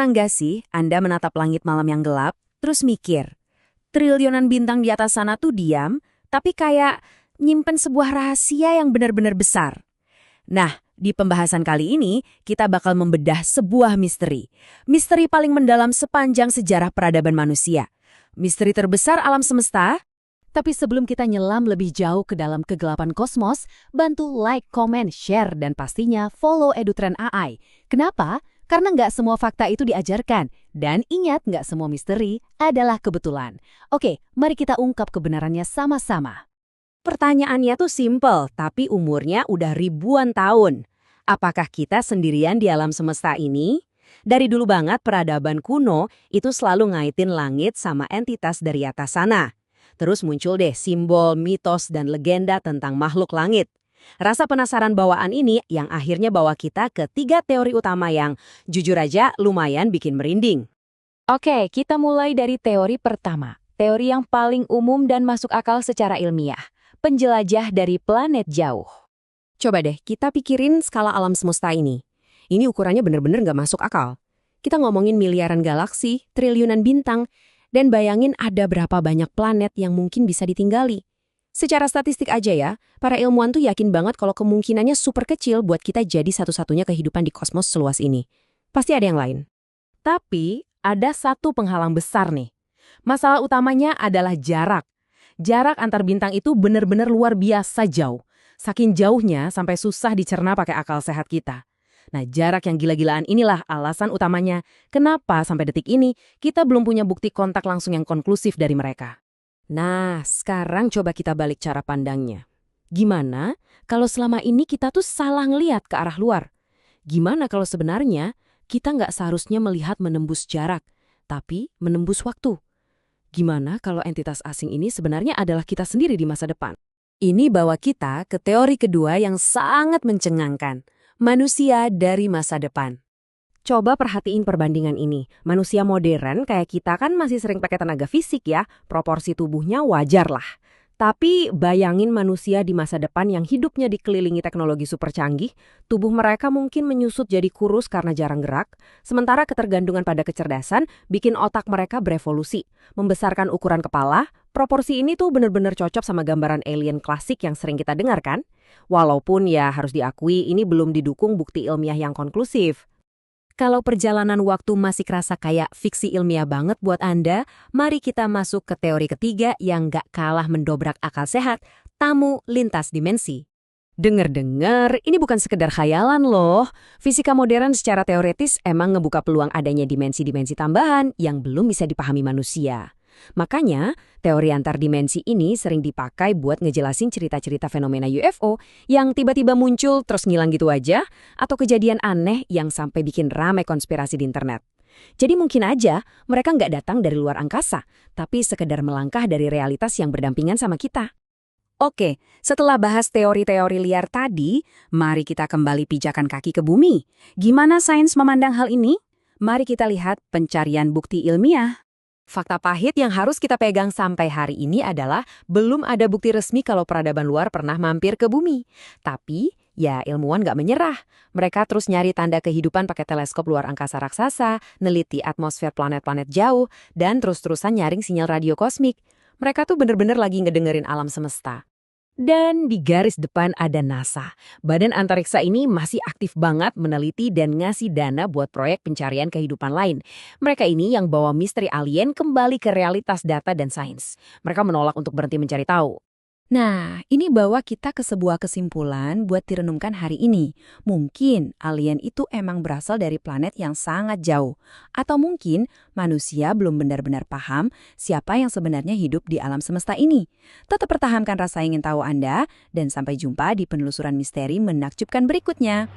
Pernah nggak sih Anda menatap langit malam yang gelap, terus mikir, triliunan bintang di atas sana tuh diam, tapi kayak nyimpen sebuah rahasia yang benar-benar besar. Nah, di pembahasan kali ini, kita bakal membedah sebuah misteri. Misteri paling mendalam sepanjang sejarah peradaban manusia. Misteri terbesar alam semesta. Tapi sebelum kita nyelam lebih jauh ke dalam kegelapan kosmos, bantu like, comment, share, dan pastinya follow EduTrend AI. Kenapa? Karena nggak semua fakta itu diajarkan. Dan ingat, nggak semua misteri adalah kebetulan. Oke, mari kita ungkap kebenarannya sama-sama. Pertanyaannya tuh simpel, tapi umurnya udah ribuan tahun. Apakah kita sendirian di alam semesta ini? Dari dulu banget peradaban kuno itu selalu ngaitin langit sama entitas dari atas sana. Terus muncul deh simbol, mitos, dan legenda tentang makhluk langit. Rasa penasaran bawaan ini yang akhirnya bawa kita ke 3 teori utama yang jujur aja lumayan bikin merinding. Oke, kita mulai dari teori pertama. Teori yang paling umum dan masuk akal secara ilmiah. Penjelajah dari planet jauh. Coba deh kita pikirin skala alam semesta ini. Ini ukurannya bener-bener nggak masuk akal. Kita ngomongin miliaran galaksi, triliunan bintang, dan bayangin ada berapa banyak planet yang mungkin bisa ditinggali. Secara statistik aja ya, para ilmuwan tuh yakin banget kalau kemungkinannya super kecil buat kita jadi satu-satunya kehidupan di kosmos seluas ini. Pasti ada yang lain. Tapi ada satu penghalang besar nih. Masalah utamanya adalah jarak. Jarak antar bintang itu benar-benar luar biasa jauh. Saking jauhnya sampai susah dicerna pakai akal sehat kita. Nah, jarak yang gila-gilaan inilah alasan utamanya kenapa sampai detik ini kita belum punya bukti kontak langsung yang konklusif dari mereka. Nah, sekarang coba kita balik cara pandangnya. Gimana kalau selama ini kita tuh salah ngelihat ke arah luar? Gimana kalau sebenarnya kita nggak seharusnya melihat menembus jarak, tapi menembus waktu? Gimana kalau entitas asing ini sebenarnya adalah kita sendiri di masa depan? Ini bawa kita ke teori kedua yang sangat mencengangkan. Manusia dari masa depan. Coba perhatiin perbandingan ini. Manusia modern kayak kita kan masih sering pakai tenaga fisik ya, proporsi tubuhnya wajar lah. Tapi bayangin manusia di masa depan yang hidupnya dikelilingi teknologi super canggih, tubuh mereka mungkin menyusut jadi kurus karena jarang gerak, sementara ketergantungan pada kecerdasan bikin otak mereka berevolusi, membesarkan ukuran kepala. Proporsi ini tuh bener-bener cocok sama gambaran alien klasik yang sering kita dengar kan? Walaupun ya harus diakui ini belum didukung bukti ilmiah yang konklusif. Kalau perjalanan waktu masih kerasa kayak fiksi ilmiah banget buat Anda, mari kita masuk ke teori ketiga yang gak kalah mendobrak akal sehat, tamu lintas dimensi. Dengar-dengar, ini bukan sekedar khayalan loh. Fisika modern secara teoretis emang ngebuka peluang adanya dimensi-dimensi tambahan yang belum bisa dipahami manusia. Makanya, teori antar dimensi ini sering dipakai buat ngejelasin cerita-cerita fenomena UFO yang tiba-tiba muncul terus ngilang gitu aja, atau kejadian aneh yang sampai bikin ramai konspirasi di internet. Jadi mungkin aja mereka nggak datang dari luar angkasa, tapi sekedar melangkah dari realitas yang berdampingan sama kita. Oke, setelah bahas teori-teori liar tadi, mari kita kembali pijakan kaki ke bumi. Gimana sains memandang hal ini? Mari kita lihat pencarian bukti ilmiah. Fakta pahit yang harus kita pegang sampai hari ini adalah belum ada bukti resmi kalau peradaban luar pernah mampir ke bumi. Tapi, ya ilmuwan nggak menyerah. Mereka terus nyari tanda kehidupan pakai teleskop luar angkasa raksasa, neliti atmosfer planet-planet jauh, dan terus-terusan nyaring sinyal radio kosmik. Mereka tuh bener-bener lagi ngedengerin alam semesta. Dan di garis depan ada NASA. Badan antariksa ini masih aktif banget meneliti dan ngasih dana buat proyek pencarian kehidupan lain. Mereka ini yang bawa misteri alien kembali ke realitas data dan sains. Mereka menolak untuk berhenti mencari tahu. Nah, ini bawa kita ke sebuah kesimpulan buat direnungkan hari ini. Mungkin alien itu emang berasal dari planet yang sangat jauh. Atau mungkin manusia belum benar-benar paham siapa yang sebenarnya hidup di alam semesta ini. Tetap pertahankan rasa ingin tahu Anda, dan sampai jumpa di penelusuran misteri menakjubkan berikutnya.